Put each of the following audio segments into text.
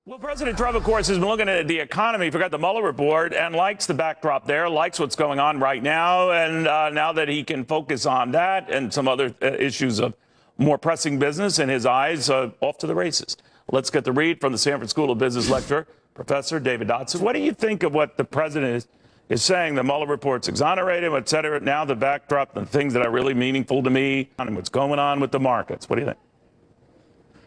Well, President Trump, of course, has been looking at the economy, forgot the Mueller Report, and likes the backdrop there, likes what's going on right now. And now that he can focus on that and some other issues of more pressing business in his eyes, off to the races. Let's get the read from the Stanford School of Business lecturer, Professor David Dodson. What do you think of what the president is saying? The Mueller Report's exonerated him, et cetera. Now the backdrop, the things that are really meaningful to me, and what's going on with the markets. What do you think?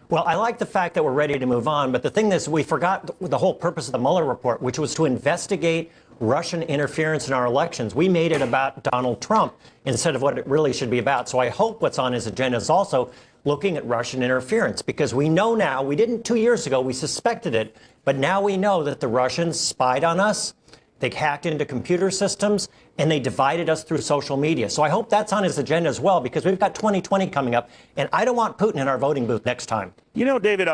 Well, I like the fact that we're ready to move on, but the thing is we forgot the whole purpose of the Mueller report, which was to investigate Russian interference in our elections. We made it about Donald Trump instead of what it really should be about. So I hope what's on his agenda is also looking at Russian interference, because we know now, we didn't 2 years ago, we suspected it, but now we know that the Russians spied on us. They hacked into computer systems, and they divided us through social media. So I hope that's on his agenda as well, because we've got 2020 coming up, and I don't want Putin in our voting booth next time. You know, David,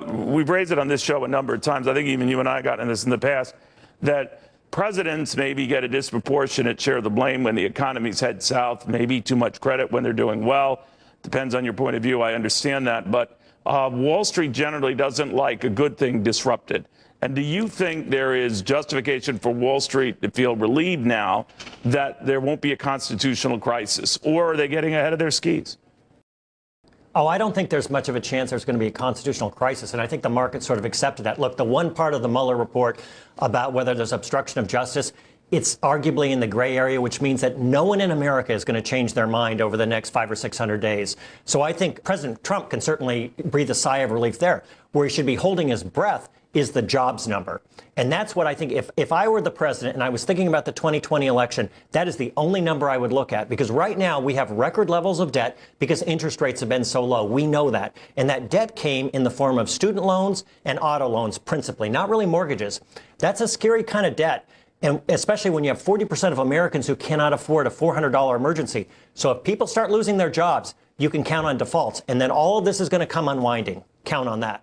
we've raised it on this show a number of times. I think even you and I got in this in the past, that presidents maybe get a disproportionate share of the blame when the economies head south, maybe too much credit when they're doing well. Depends on your point of view. I understand that. But Wall Street generally doesn't like a good thing disrupted. And do you think there is justification for Wall Street to feel relieved now that there won't be a constitutional crisis? Or are they getting ahead of their skis? Oh, I don't think there's much of a chance there's going to be a constitutional crisis. And I think the market sort of accepted that. Look, the one part of the Mueller report about whether there's obstruction of justice, it's arguably in the gray area, which means that no one in America is going to change their mind over the next 500 or 600 days. So I think President Trump can certainly breathe a sigh of relief there. Where he should be holding his breath is the jobs number. And that's what I think, if I were the president and I was thinking about the 2020 election, that is the only number I would look at. Because right now we have record levels of debt because interest rates have been so low. We know that. And that debt came in the form of student loans and auto loans principally, not really mortgages. That's a scary kind of debt. And especially when you have 40% of Americans who cannot afford a $400 emergency. So if people start losing their jobs, you can count on defaults. And then all of this is going to come unwinding. Count on that.